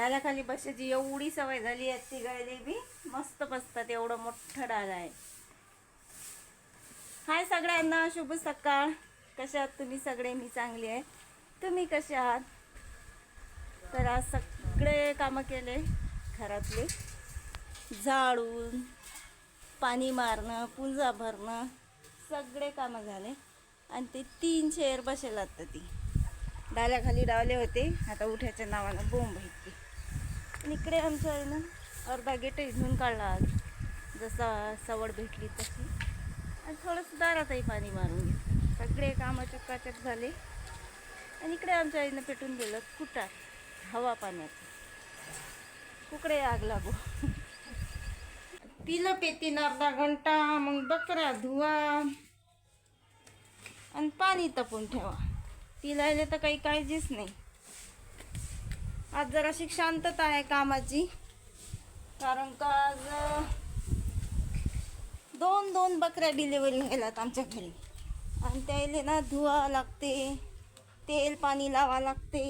डाल्याखाली बसायची एवढी सवय झाली आहे, ती गायले बी मस्त बसतात. एवढं मोठं डाल आहे. हाय सगळ्यांना, शुभ सकाळ. कशा आहात तुम्ही सगळे? मी चांगली आहे. तुम्ही कसे आहात? तर आज सगळे कामं केले घरातले, झाडून, पाणी मारणं, पूजा भरणं, सगळे कामं झाले. आणि ते 3 चेअर बसेल आता ती डाल्याखाली डावले होते. आता उठायच्या नावानं बोंब भेटते. आणि इकडे आमचं आहे ना, अर्धा गेट इथून काढला आज, जसा सवड भेटली तशी. आणि थोडंसं दारातही पाणी मारून घेतलं. सगळे कामं चक्काचक झाले. आणि इकडे आमच्या आईनं पेटून गेलं कुटार, हवा पाण्याचं. कुकडे आग लागो. तिला पेतीन अर्धा घंटा, मग बकरा धुवा आणि पाणी तापून ठेवा. तिला तर काही काळजीच नाही. आज जराशी शांतता आहे कामाची, कारण का आज 2 बकऱ्या डिलिव्हरी व्हायलात आमच्या घरी. आणि त्याला ना धुवा लागते, तेल पाणी लावा लागते.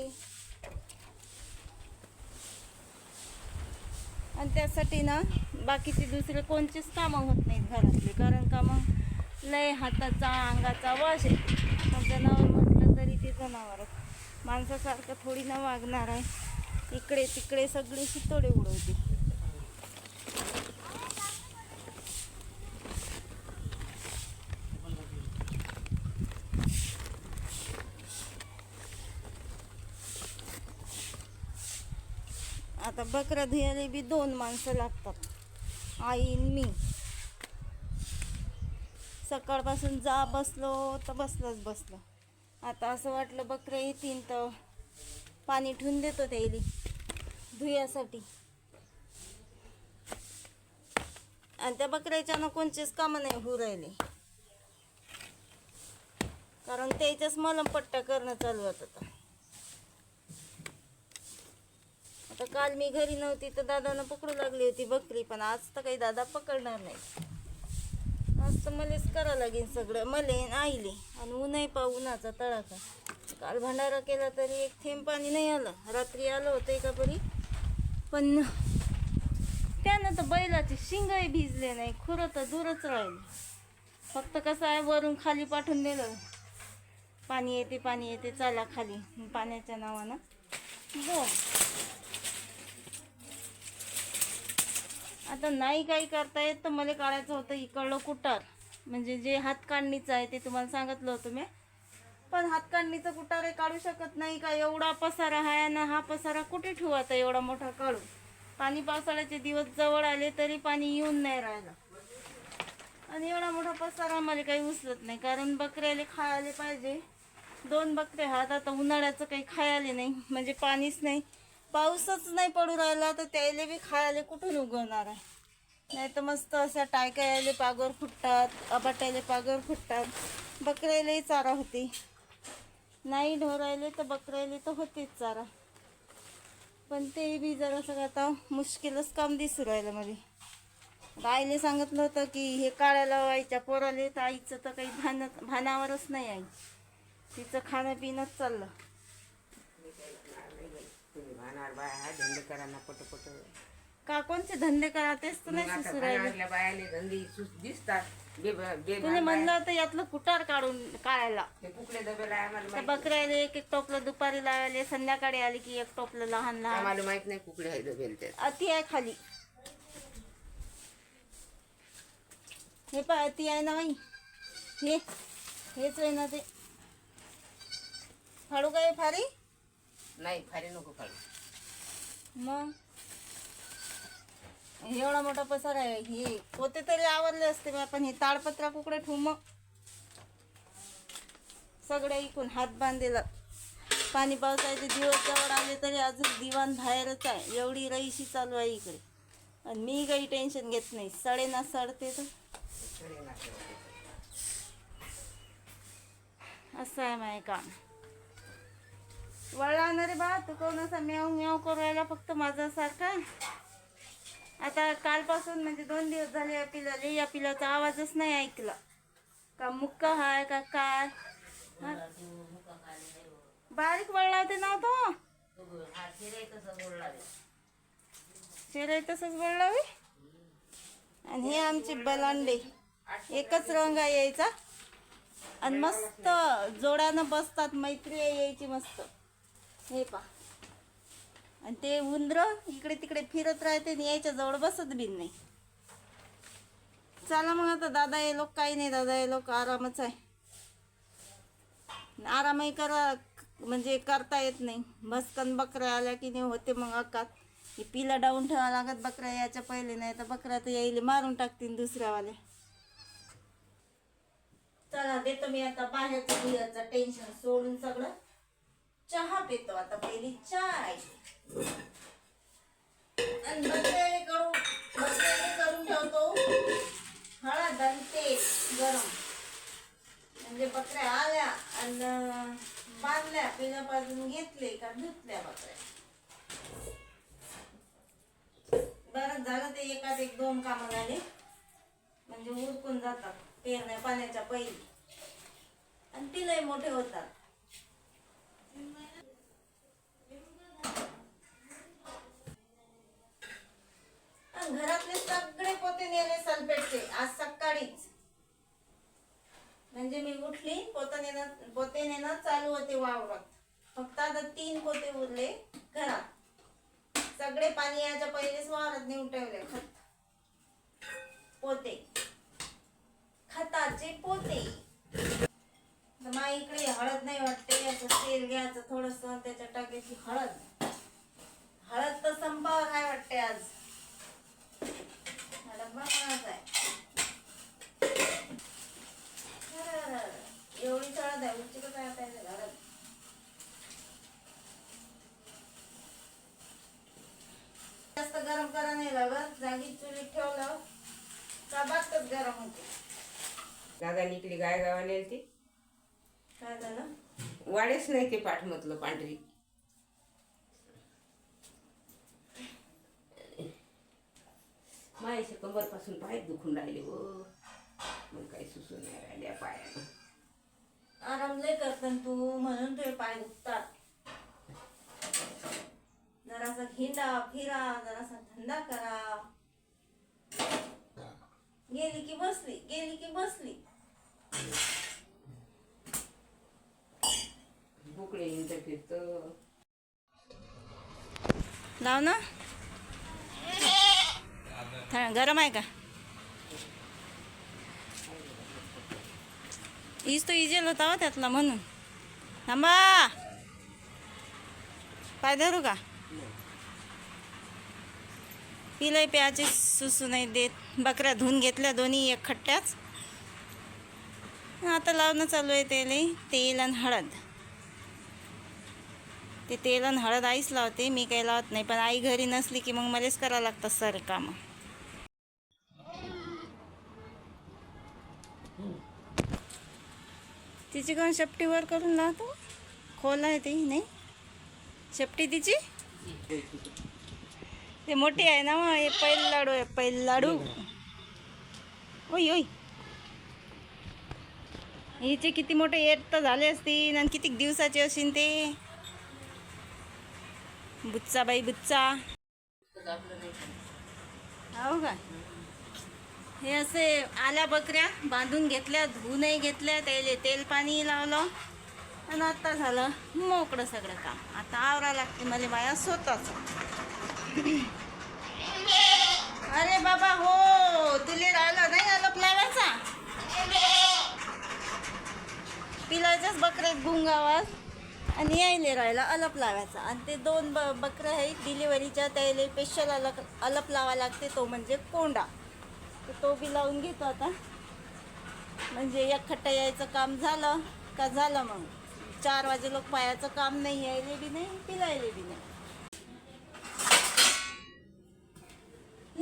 आणि त्यासाठी ना बाकीचे दुसरे कोणतेच कामं होत नाहीत घरातले, कारण का मग लय हाताचा अंगाचा वास येतो. जनावर म्हटलं तरी ते जनावरच, माणसासारखं थोडी ना वागणार आहे. इकडे तिकडे सगळे शितोडे उडवते. आता बकरा धुयाला बी 2 माणसं लागतात, आई आणि मी. सकाळपासून जा बसलो तर बसलो. आता असं वाटलं बकऱ्या येतील तर पाणी ठेवून देतो त्याला धुयासाठी. आणि त्या बकऱ्याच्या ना कोणचेच कामं नाही होऊ राहिले, कारण त्याच्याच मलमपट्ट्या करणं चालू होतं. आता काल मी घरी नव्हती तर दादानं पकडू लागली होती बकरी, पण आज तर काही दादा पकडणार नाही. आज तर मलाच करावं लागेल सगळं, मले आईले. आणि ऊनही उन्हाचा तळाचा. काल भंडारा केला तरी एक थेंब पाणी नाही आलं. रात्री आलं होतं एका परी, पण त्यानं तर बैलाचे शिंगही भिजले नाही. खुरं तर दूरच राहिले. फक्त कसं आहे, वरून खाली पाठवून दिलं, पाणी येते चाला खाली पाण्याच्या नावानं बोम. आता नाही काही करता येत तर मला काढायचं होतं इकडलं कुटार, म्हणजे जे हातकाढणीचं आहे ते तुम्हाला सांगितलं होतं मी. पण हातकाढणीचं कुटार हे काढू शकत नाही का, एवढा पसारा आहे ना. हा पसारा कुठे ठेवू आता एवढा मोठा काढून? पाणी पावसाळ्याचे दिवस जवळ आले तरी पाणी येऊन नाही राहिलं. आणि एवढा मोठा पसारा मला काही उचलत नाही, कारण बकऱ्याला खायला पाहिजे. 2 बकऱ्या हात. आता उन्हाळ्याचं काही खायला नाही, म्हणजे पाणीच नाही, पाऊसच नाही पडू राहिला, तर त्याला बी खायला कुठून उगवणार आहे? नाही तर मस्त अशा टायकायले पागोर फुटतात, अबाटायले पागोर फुटतात. बकऱ्यालाही चारा होते, नाही ढोरायले तर बकऱ्याले तर होतेच चारा. पण ते बी जरासं आता मुश्किलच काम दिसू राहिलं मला. आईने सांगितलं होतं की हे काढायला आईच्या पोराले, तर आईचं तर काही भानावरच नाही आहे. तिचं खाणं पिणंच चाललं. का कोणते धंदे करा तेच तर नाही सुचू राहिले. तुम्ही म्हणलं होतं यातलं कुटार काढायला. त्या बकऱ्याला एक टोपलं दुपारी लावले, संध्याकाळी आली की एक टोपलं लहान लहान. मला माहित नाही कुकडे आहे डबेल, अति आहे खाली. हे पा अति आहे ना बाई, हेच आहे ना ते. फाडू काय फारी? नाही, फारी नको फाडू. मग एवढा मोठा पसारा आहे. हे पोते तरी आवरले असते मी, आपण हे ताडपत्रा कुकडे ठेवू? मग सगळे इकून हात बांधलेला. पाणी पावसाचे दिवस जवळ आले तरी अजून दिवाण बाहेरच आहे. एवढी रईशी चालू आहे इकडे. आणि मी काही टेन्शन घेत नाही. सडे ना सडते तर असं आहे माझे काम. वळणार रे बा, तू कोण असा म्याव म्याव करू राहिला फक्त माझ्यासारखा? आता कालपासून म्हणजे 2 दिवस झाले या पिलाचा आवाजच नाही ऐकला. का मुक्का हाय का काय? बारीक वळला ते नव्हतं. चेहरा तसंच बोलला होय. आणि हे आमचे बलांडे एकच रंग यायचा आणि मस्त जोड्यानं बसतात. मैत्री यायची मस्त. हे पा. आणि ते उंदर इकडे तिकडे फिरत राहते आणि यायच्या जवळ बसत बी नाही. चला मग आता दादा हे लोक काही नाही. दादा हे लोक आरामच आहे. आरामही करा म्हणजे करता येत नाही. भस्कन बकऱ्या आल्या की नाही होते मग अकात. हे पिला डाऊन ठेवा लागत बकऱ्या याच्या पहिले. नाही तर बकऱ्या तर यायले मारून टाकतील दुसऱ्यावाले. चला देतो मी आता बाहेरचं बिहेरचं टेन्शन सोडून सगळं. चहा पितो आता. पहिली चाय आणि बकऱ्याने करून ठेवतो हळद आणि तेल गरम. म्हणजे बकऱ्या आल्या आणि बांधल्या पिण्यापासून घेतले का धुतल्या बकऱ्या. बरं झालं ते एकात एक 2 कामं झाले म्हणजे उरकून जातात पेरण्या पाण्याच्या पहिली. आणि तिलाही मोठे होतात. घरातले सगळे पोते नेले सल्फेटचे आज सकाळीच. म्हणजे मी उठली पोते नेणं चालू होते वावरात. फक्त आता 3 पोते उरले घरात. सगळे पाणी याच्या पहिलेच वावरात नेऊन ठेवले. पोते खताचे पोते. मा इकडे हळद नाही वाटते. असं तेल घ्यायचं थोडस त्याच्या टाकायची हळद. हळद तर संपावर काय वाटते आज. डब्बा कोणाचा आहे. एवढी हळद आहे. उंची कसं आहे हळद. जास्त गरम करा नाही लागत. जागी चुलीत ठेवलं का बातच गरम होते. दादा इकडे गाय गावाने ती काय झालं. वाडेच नाही ते पाठमधलं पांढरी. माझ्या कंबर पासून पाय दुखून राहिले व मग काही सुचून नाही राहिल्या पायानं. आराम लय करतात तू म्हणून तुझे पाय दुखतात. जरासा हिंडा फिरा. जरासा धंदा करा. गेली की बसली. बुकडे इंटर फिरतं. लाव ना. गरम आहे का. हीच तो इजेल होता हो त्यातला म्हणून. थांबा. पाय धरू का. पिलंय प्याची सुसू नाही देत. बकऱ्या धुवून घेतल्या दोन्ही एक खट्ट्याच. आता लावणं चालू आहे तेल आणि हळद. ते तेल आणि हळद आईच लावते. मी काही लावत नाही. पण आई घरी नसली की मग मलाच करावं लागतं सारे कामं. तिची कोण शेपटीवर करून लावतो. खोल आहे ती नाही शेपटी तिची. ते मोठी आहे ना मग. हे पहिलं लाडू आहे. पहिलं लाडू. ओय ओय. हिचे किती मोठे येत तर झाले असतील आणि किती दिवसाचे असतील ते. बुच्चा बाई बुच्चा. हो का. हे असे आल्या बकऱ्या बांधून घेतल्या. धुवूनही घेतल्या. त्याला तेल पाणी लावलं आणि आता झालं मोकळं सगळं काम. आता आवरा लागते मला बाया स्वतःच. अरे बाबा हो. तुले राहिला नाही अलप लावायचा. पिलायच्याच बकऱ्यात गुंगावाज आणि यायले राहिला अलप लावायचा. आणि ते 2 बकऱ्या आहेत डिलिव्हरीच्या. त्याला स्पेशल अलप लावा लागते. तो म्हणजे कोंडा. तो बी लावून घेतो आता. म्हणजे एक खट्टा यायचं काम झालं का झालं. मग 4 वाजे लोक पायाचं काम नाही. यायले बी नाही पिलायले बी नाही.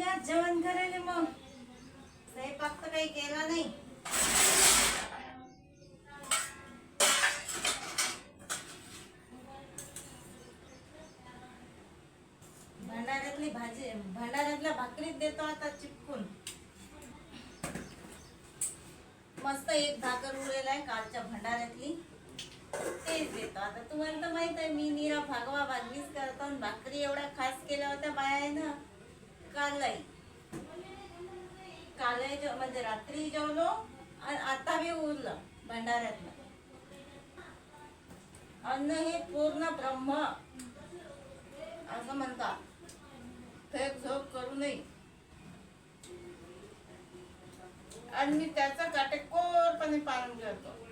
या जेवण करायला मग स्वयंपाक तर काही केला नाही. भंडाऱ्यातल्या भाकरीत देतो आता चिपकून. मस्त एक भाकर उरलेला आहे कालच्या भंडाऱ्यातली. तेच देतो आता. तुम्हाला तर माहित आहे मी नीरा भागवा भागवीच करतो. भाकरी एवढ्या खास केल्या होत्या बायानं कालही म्हणजे रात्री जेवलो आणि आता बी उरलं भंडाऱ्यातलं. अन्न हे पूर्ण ब्रह्म असं म्हणतात. फेक झोप करू नये. आणि मी त्याचं काटेकोरपणे पालन करतो.